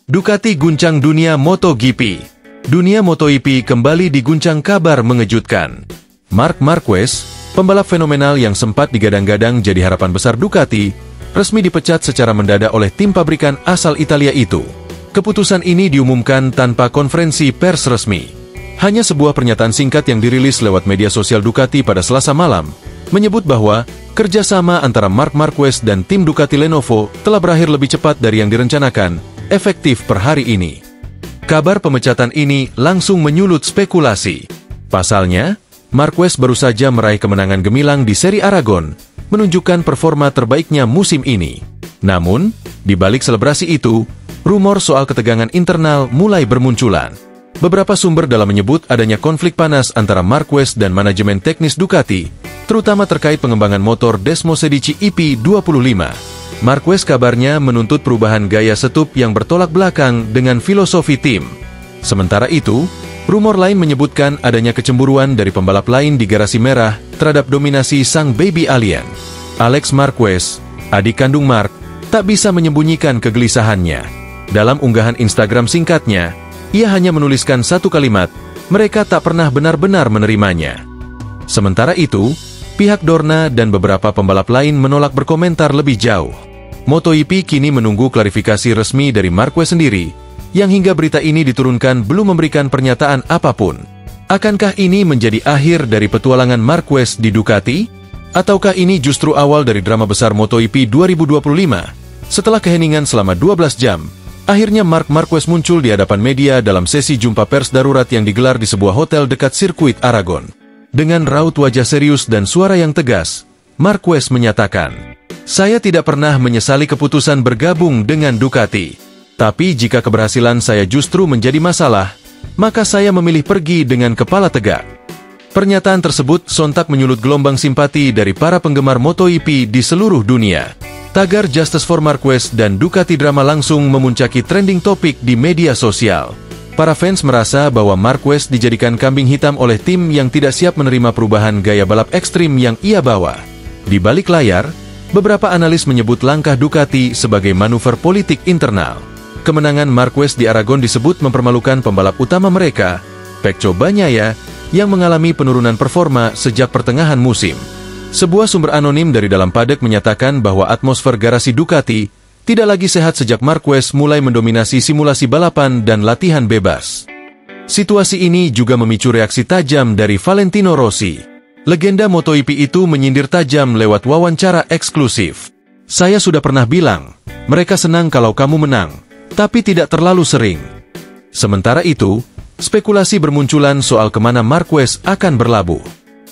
Ducati guncang dunia MotoGP. Dunia MotoGP kembali diguncang kabar mengejutkan. Marc Marquez, pembalap fenomenal yang sempat digadang-gadang jadi harapan besar Ducati, resmi dipecat secara mendadak oleh tim pabrikan asal Italia itu. Keputusan ini diumumkan tanpa konferensi pers resmi. Hanya sebuah pernyataan singkat yang dirilis lewat media sosial Ducati pada Selasa malam, menyebut bahwa kerjasama antara Marc Marquez dan tim Ducati Lenovo telah berakhir lebih cepat dari yang direncanakan, efektif per hari ini. Kabar pemecatan ini langsung menyulut spekulasi. Pasalnya, Marquez baru saja meraih kemenangan gemilang di seri Aragon, menunjukkan performa terbaiknya musim ini. Namun, di balik selebrasi itu, rumor soal ketegangan internal mulai bermunculan. Beberapa sumber dalam menyebut adanya konflik panas antara Marquez dan manajemen teknis Ducati, terutama terkait pengembangan motor Desmosedici EP25. Marquez kabarnya menuntut perubahan gaya setup yang bertolak belakang dengan filosofi tim. Sementara itu, rumor lain menyebutkan adanya kecemburuan dari pembalap lain di garasi merah terhadap dominasi sang baby alien. Alex Marquez, adik kandung Marc, tak bisa menyembunyikan kegelisahannya. Dalam unggahan Instagram singkatnya, ia hanya menuliskan satu kalimat, mereka tak pernah benar-benar menerimanya. Sementara itu, pihak Dorna dan beberapa pembalap lain menolak berkomentar lebih jauh. MotoGP kini menunggu klarifikasi resmi dari Marquez sendiri, yang hingga berita ini diturunkan belum memberikan pernyataan apapun. Akankah ini menjadi akhir dari petualangan Marquez di Ducati? Ataukah ini justru awal dari drama besar MotoGP 2025? Setelah keheningan selama 12 jam, akhirnya Marc Marquez muncul di hadapan media dalam sesi jumpa pers darurat yang digelar di sebuah hotel dekat sirkuit Aragon. Dengan raut wajah serius dan suara yang tegas, Marquez menyatakan, "Saya tidak pernah menyesali keputusan bergabung dengan Ducati. Tapi jika keberhasilan saya justru menjadi masalah, maka saya memilih pergi dengan kepala tegak." Pernyataan tersebut sontak menyulut gelombang simpati dari para penggemar MotoGP di seluruh dunia. Tagar Justice for Marquez dan Ducati drama langsung memuncaki trending topik di media sosial. Para fans merasa bahwa Marquez dijadikan kambing hitam oleh tim yang tidak siap menerima perubahan gaya balap ekstrim yang ia bawa. Di balik layar, beberapa analis menyebut langkah Ducati sebagai manuver politik internal. Kemenangan Marquez di Aragon disebut mempermalukan pembalap utama mereka, Pecco Bagnaia, yang mengalami penurunan performa sejak pertengahan musim. Sebuah sumber anonim dari dalam paddock menyatakan bahwa atmosfer garasi Ducati tidak lagi sehat sejak Marquez mulai mendominasi simulasi balapan dan latihan bebas. Situasi ini juga memicu reaksi tajam dari Valentino Rossi. Legenda MotoGP itu menyindir tajam lewat wawancara eksklusif. "Saya sudah pernah bilang, mereka senang kalau kamu menang, tapi tidak terlalu sering." Sementara itu, spekulasi bermunculan soal kemana Marquez akan berlabuh.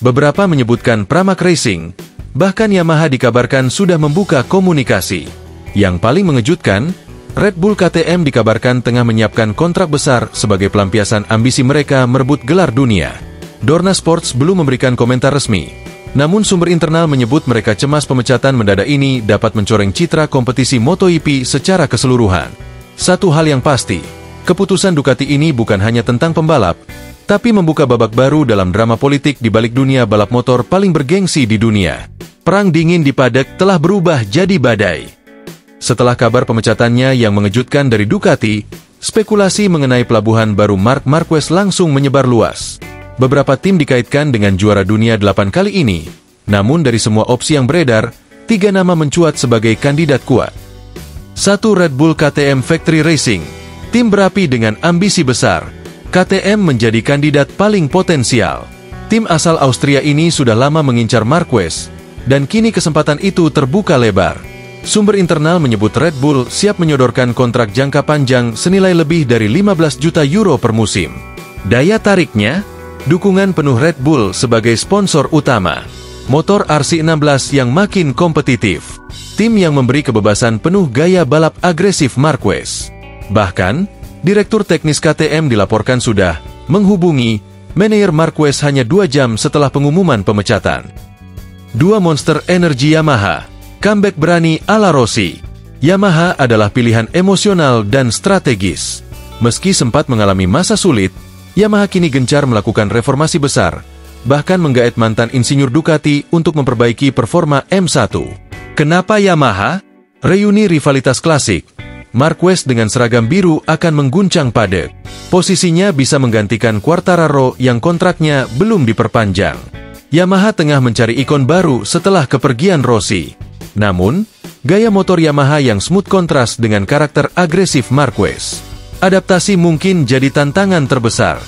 Beberapa menyebutkan Pramac Racing, bahkan Yamaha dikabarkan sudah membuka komunikasi. Yang paling mengejutkan, Red Bull KTM dikabarkan tengah menyiapkan kontrak besar sebagai pelampiasan ambisi mereka merebut gelar dunia. Dorna Sports belum memberikan komentar resmi, namun sumber internal menyebut mereka cemas pemecatan mendadak ini dapat mencoreng citra kompetisi MotoGP secara keseluruhan. Satu hal yang pasti, keputusan Ducati ini bukan hanya tentang pembalap, tapi membuka babak baru dalam drama politik di balik dunia balap motor paling bergengsi di dunia. Perang dingin di paddock telah berubah jadi badai. Setelah kabar pemecatannya yang mengejutkan dari Ducati, spekulasi mengenai pelabuhan baru Marc Marquez langsung menyebar luas. Beberapa tim dikaitkan dengan juara dunia 8 kali ini, namun dari semua opsi yang beredar, 3 nama mencuat sebagai kandidat kuat. 1. Red Bull KTM Factory Racing, tim berapi dengan ambisi besar. KTM menjadi kandidat paling potensial. Tim asal Austria ini sudah lama mengincar Marquez, dan kini kesempatan itu terbuka lebar. Sumber internal menyebut Red Bull siap menyodorkan kontrak jangka panjang senilai lebih dari 15 juta euro per musim. Daya tariknya, dukungan penuh Red Bull sebagai sponsor utama. Motor RC16 yang makin kompetitif. Tim yang memberi kebebasan penuh gaya balap agresif Marquez. Bahkan, Direktur Teknis KTM dilaporkan sudah menghubungi manajer Marquez hanya 2 jam setelah pengumuman pemecatan. 2. Monster Energy Yamaha. Comeback berani ala Rossi. Yamaha adalah pilihan emosional dan strategis. Meski sempat mengalami masa sulit, Yamaha kini gencar melakukan reformasi besar, bahkan menggait mantan insinyur Ducati untuk memperbaiki performa M1. Kenapa Yamaha? Reuni rivalitas klasik. Marquez dengan seragam biru akan mengguncang padek. Posisinya bisa menggantikan Quartararo yang kontraknya belum diperpanjang. Yamaha tengah mencari ikon baru setelah kepergian Rossi. Namun, gaya motor Yamaha yang smooth kontras dengan karakter agresif Marquez. Adaptasi mungkin jadi tantangan terbesar.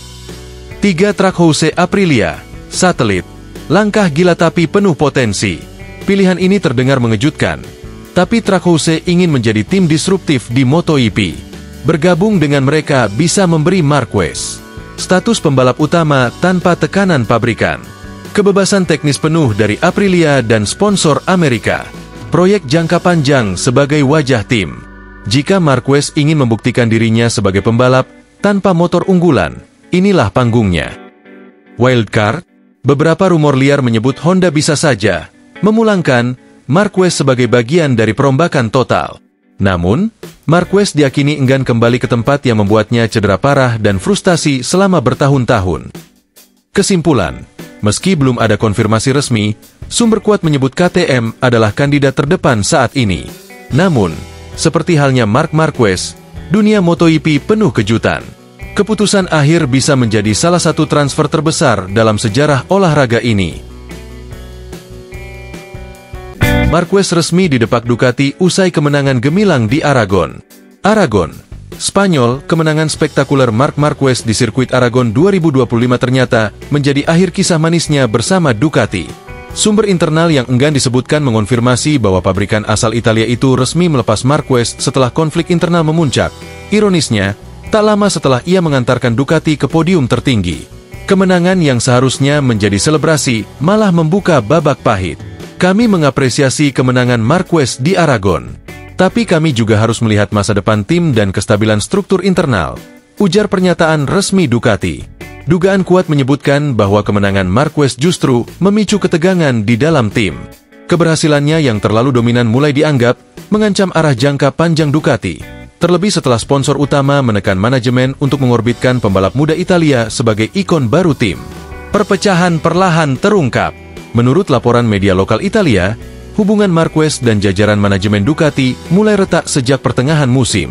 3 Trackhouse Aprilia, satelit. Langkah gila tapi penuh potensi. Pilihan ini terdengar mengejutkan. Tapi Trackhouse ingin menjadi tim disruptif di MotoGP. Bergabung dengan mereka bisa memberi Marquez status pembalap utama tanpa tekanan pabrikan. Kebebasan teknis penuh dari Aprilia dan sponsor Amerika. Proyek jangka panjang sebagai wajah tim. Jika Marquez ingin membuktikan dirinya sebagai pembalap tanpa motor unggulan, inilah panggungnya. Wildcard. Beberapa rumor liar menyebut Honda bisa saja memulangkan Marquez sebagai bagian dari perombakan total. Namun, Marquez diyakini enggan kembali ke tempat yang membuatnya cedera parah dan frustasi selama bertahun-tahun. Kesimpulan, meski belum ada konfirmasi resmi, sumber kuat menyebut KTM adalah kandidat terdepan saat ini. Namun, seperti halnya Marc Marquez, dunia MotoGP penuh kejutan. Keputusan akhir bisa menjadi salah satu transfer terbesar dalam sejarah olahraga ini. Marquez resmi didepak Ducati usai kemenangan gemilang di Aragon. Aragon, Spanyol, kemenangan spektakuler Marc Marquez di sirkuit Aragon 2025 ternyata menjadi akhir kisah manisnya bersama Ducati. Sumber internal yang enggan disebutkan mengonfirmasi bahwa pabrikan asal Italia itu resmi melepas Marquez setelah konflik internal memuncak. Ironisnya, tak lama setelah ia mengantarkan Ducati ke podium tertinggi. Kemenangan yang seharusnya menjadi selebrasi malah membuka babak pahit. Kami mengapresiasi kemenangan Marquez di Aragon. Tapi kami juga harus melihat masa depan tim dan kestabilan struktur internal, ujar pernyataan resmi Ducati. Dugaan kuat menyebutkan bahwa kemenangan Marquez justru memicu ketegangan di dalam tim. Keberhasilannya yang terlalu dominan mulai dianggap mengancam arah jangka panjang Ducati. Terlebih setelah sponsor utama menekan manajemen untuk mengorbitkan pembalap muda Italia sebagai ikon baru tim. Perpecahan perlahan terungkap. Menurut laporan media lokal Italia, hubungan Marquez dan jajaran manajemen Ducati mulai retak sejak pertengahan musim.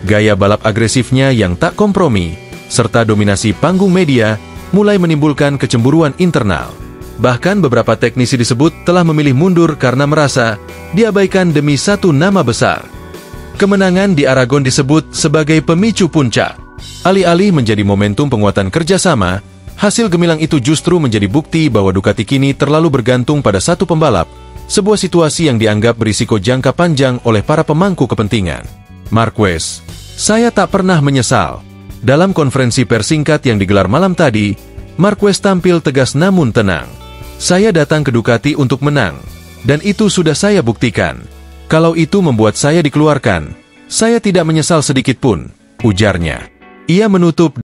Gaya balap agresifnya yang tak kompromi, serta dominasi panggung media, mulai menimbulkan kecemburuan internal. Bahkan beberapa teknisi disebut telah memilih mundur karena merasa diabaikan demi satu nama besar. Kemenangan di Aragon disebut sebagai pemicu puncak. Alih-alih menjadi momentum penguatan kerjasama, hasil gemilang itu justru menjadi bukti bahwa Ducati kini terlalu bergantung pada satu pembalap, sebuah situasi yang dianggap berisiko jangka panjang oleh para pemangku kepentingan. Marquez, saya tak pernah menyesal. Dalam konferensi pers singkat yang digelar malam tadi, Marquez tampil tegas namun tenang. Saya datang ke Ducati untuk menang, dan itu sudah saya buktikan. Kalau itu membuat saya dikeluarkan, saya tidak menyesal sedikit pun, ujarnya. Ia menutup